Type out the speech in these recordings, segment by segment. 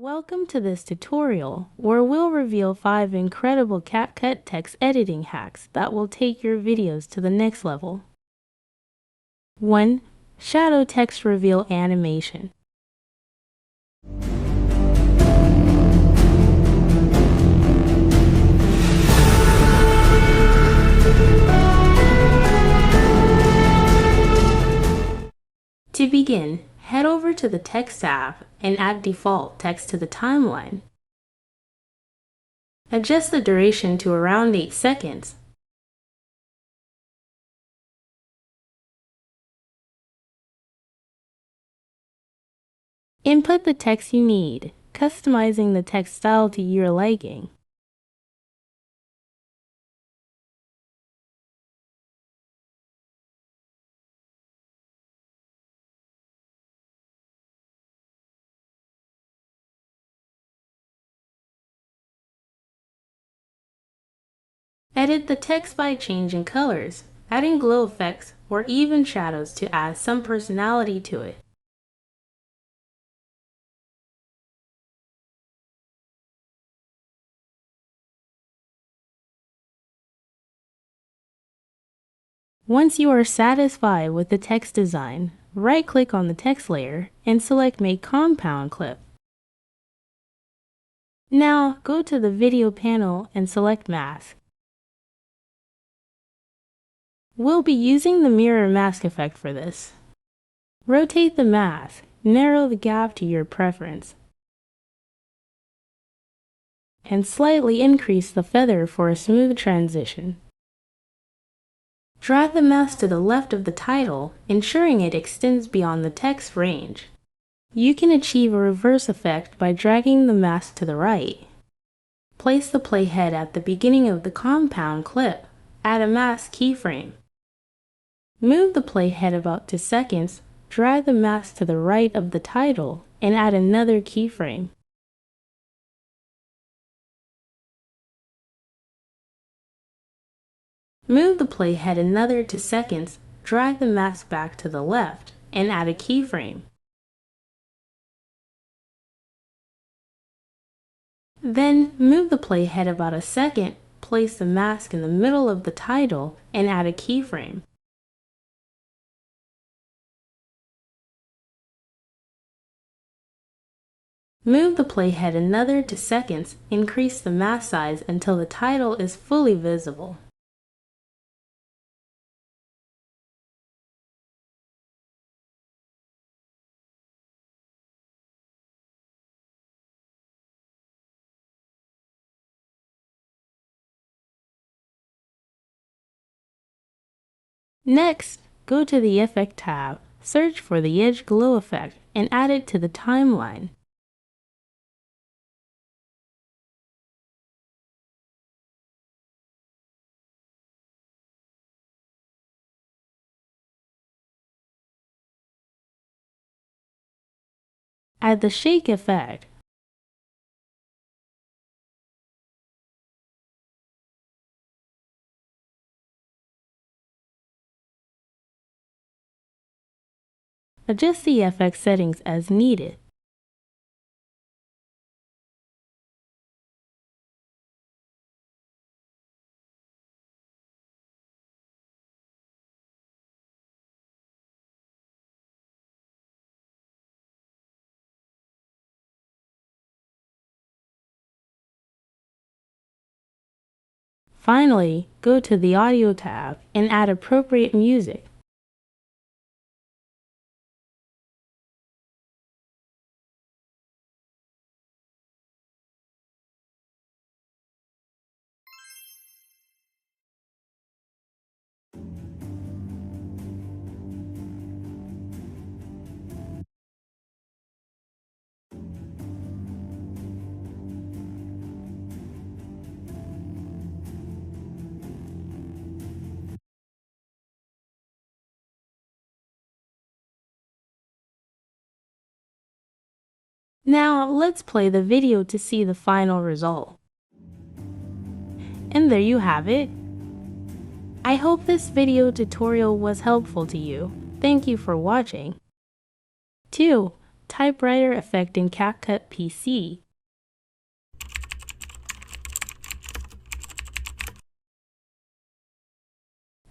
Welcome to this tutorial, where we'll reveal 5 incredible CapCut text editing hacks that will take your videos to the next level. 1. Shadow text reveal animation. To begin, head over to the Text tab and add default text to the timeline. Adjust the duration to around 8 seconds. Input the text you need, customizing the text style to your liking. Edit the text by changing colors, adding glow effects, or even shadows to add some personality to it. Once you are satisfied with the text design, right-click on the text layer and select Make Compound Clip. Now, go to the Video panel and select Mask. We'll be using the mirror mask effect for this. Rotate the mask, narrow the gap to your preference, and slightly increase the feather for a smooth transition. Drag the mask to the left of the title, ensuring it extends beyond the text range. You can achieve a reverse effect by dragging the mask to the right. Place the playhead at the beginning of the compound clip. Add a mask keyframe. Move the playhead about 2 seconds, drag the mask to the right of the title, and add another keyframe. Move the playhead another 2 seconds, drag the mask back to the left, and add a keyframe. Then, move the playhead about 1 second, place the mask in the middle of the title, and add a keyframe. Move the playhead another 2 seconds, increase the mask size until the title is fully visible. Next, go to the Effect tab, search for the Edge Glow effect, and add it to the timeline. Add the Shake effect. Adjust the FX settings as needed. Finally, go to the Audio tab and add appropriate music. Now, let's play the video to see the final result. And there you have it. I hope this video tutorial was helpful to you. Thank you for watching. 2. Typewriter effect in CapCut PC.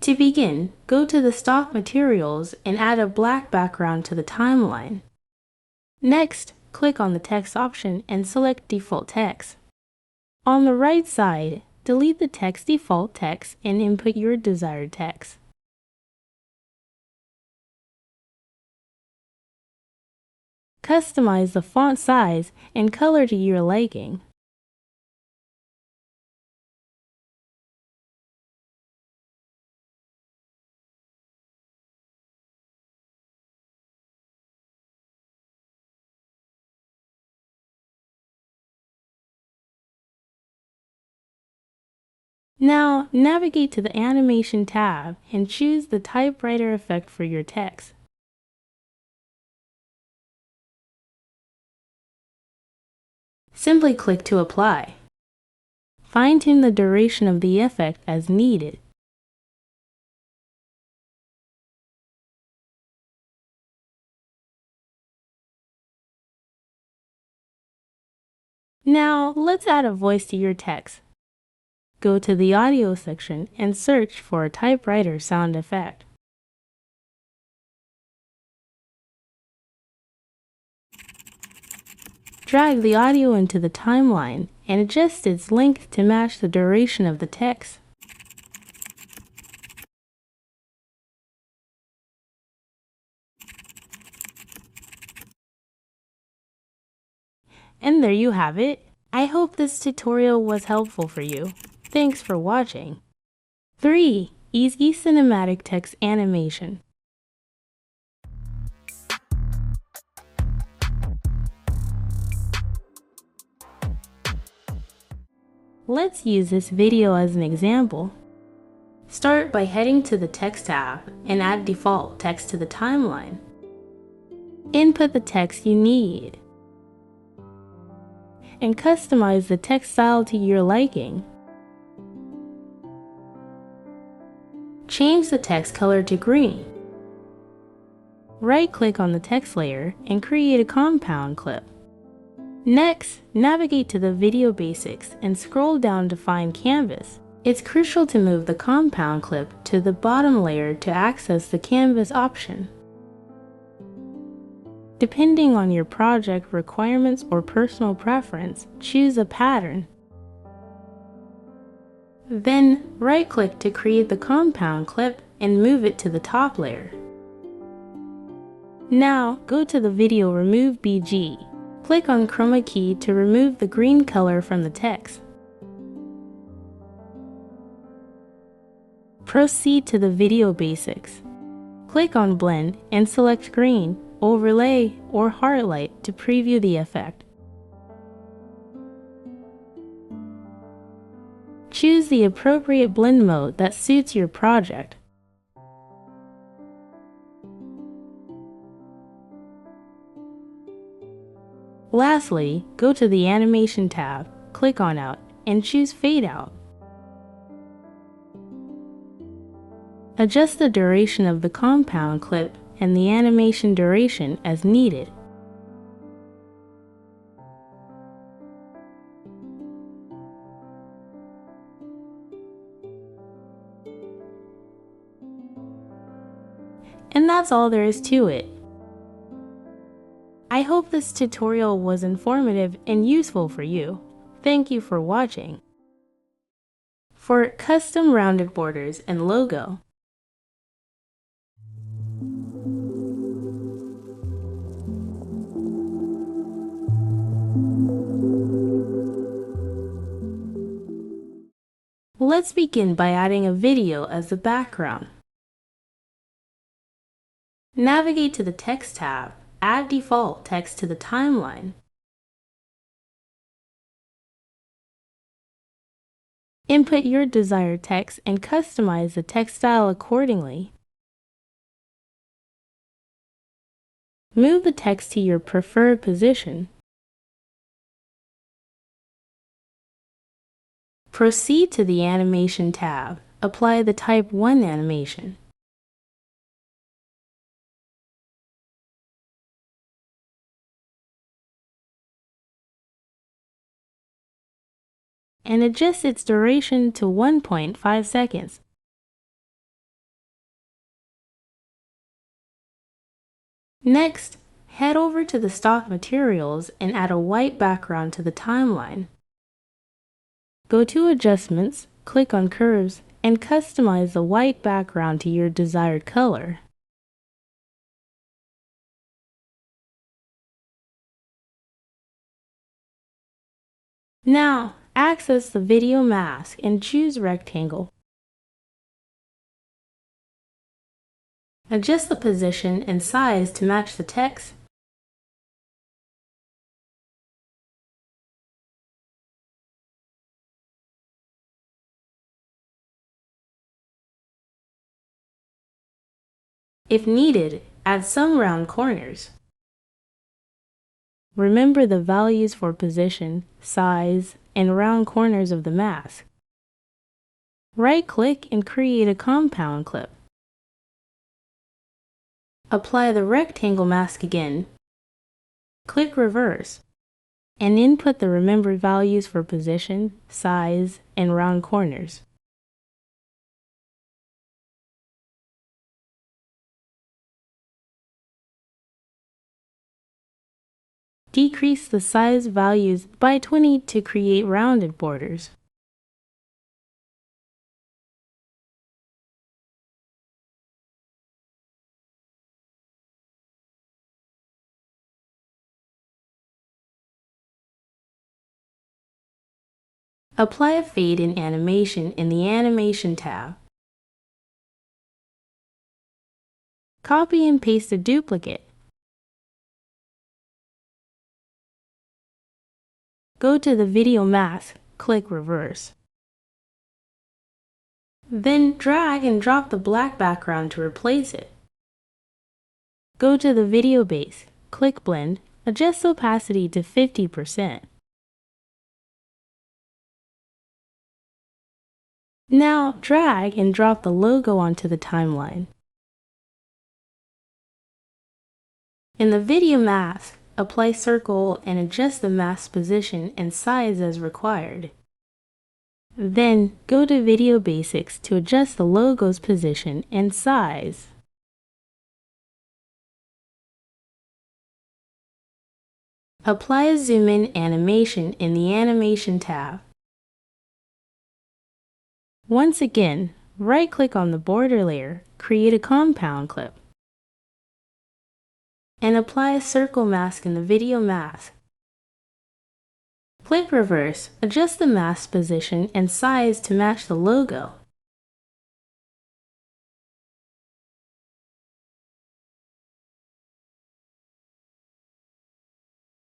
To begin, go to the stock materials and add a black background to the timeline. Next, click on the text option and select default text. On the right side, delete the text default text and input your desired text. Customize the font size and color to your liking. Now, navigate to the Animation tab and choose the Typewriter effect for your text. Simply click to apply. Fine-tune the duration of the effect as needed. Now, let's add a voice to your text. Go to the audio section and search for a typewriter sound effect. Drag the audio into the timeline and adjust its length to match the duration of the text. And there you have it. I hope this tutorial was helpful for you. Thanks for watching. 3. Easy Cinematic Text Animation. Let's use this video as an example. Start by heading to the Text tab and add default text to the timeline. Input the text you need and customize the text style to your liking. Change the text color to green. Right-click on the text layer and create a compound clip. Next, navigate to the Video Basics and scroll down to find Canvas. It's crucial to move the compound clip to the bottom layer to access the Canvas option. Depending on your project requirements or personal preference, choose a pattern. Then, right-click to create the compound clip and move it to the top layer. Now, go to the Video Remove BG. Click on Chroma Key to remove the green color from the text. Proceed to the Video Basics. Click on Blend and select Green, Overlay, or Highlight to preview the effect. Choose the appropriate blend mode that suits your project. Lastly, go to the Animation tab, click on Out, and choose Fade Out. Adjust the duration of the compound clip and the animation duration as needed. And that's all there is to it. I hope this tutorial was informative and useful for you. Thank you for watching. For custom rounded borders and logo, let's begin by adding a video as the background. Navigate to the Text tab, add default text to the timeline. Input your desired text and customize the text style accordingly. Move the text to your preferred position. Proceed to the Animation tab. Apply the Type 1 animation. and adjust its duration to 1.5 seconds. Next, head over to the stock materials and add a white background to the timeline. Go to Adjustments, click on Curves, and customize the white background to your desired color. Now, access the video mask and choose Rectangle. Adjust the position and size to match the text. If needed, add some round corners. Remember the values for position, size, and round corners of the mask. Right-click and create a compound clip. Apply the rectangle mask again. Click Reverse, and input the remembered values for position, size, and round corners. Decrease the size values by 20 to create rounded borders. Apply a fade in animation in the Animation tab. Copy and paste a duplicate. Go to the video mask, click Reverse. Then drag and drop the black background to replace it. Go to the video base, click Blend, adjust opacity to 50%. Now drag and drop the logo onto the timeline. In the video mask, apply circle and adjust the mask's position and size as required. Then go to Video Basics to adjust the logo's position and size. Apply a zoom-in animation in the Animation tab. Once again, right-click on the border layer, create a compound clip, and apply a circle mask in the video mask. Click Reverse, adjust the mask's position and size to match the logo.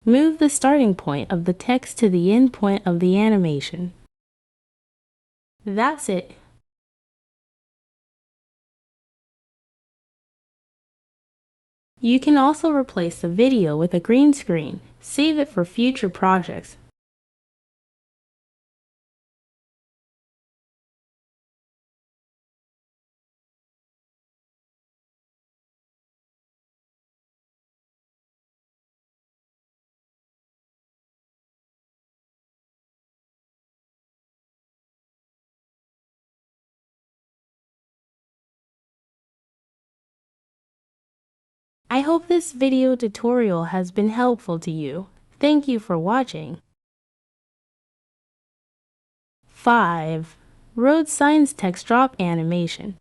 Move the starting point of the text to the end point of the animation. That's it. You can also replace the video with a green screen. Save it for future projects. I hope this video tutorial has been helpful to you. Thank you for watching. 5. Road signs text drop animation.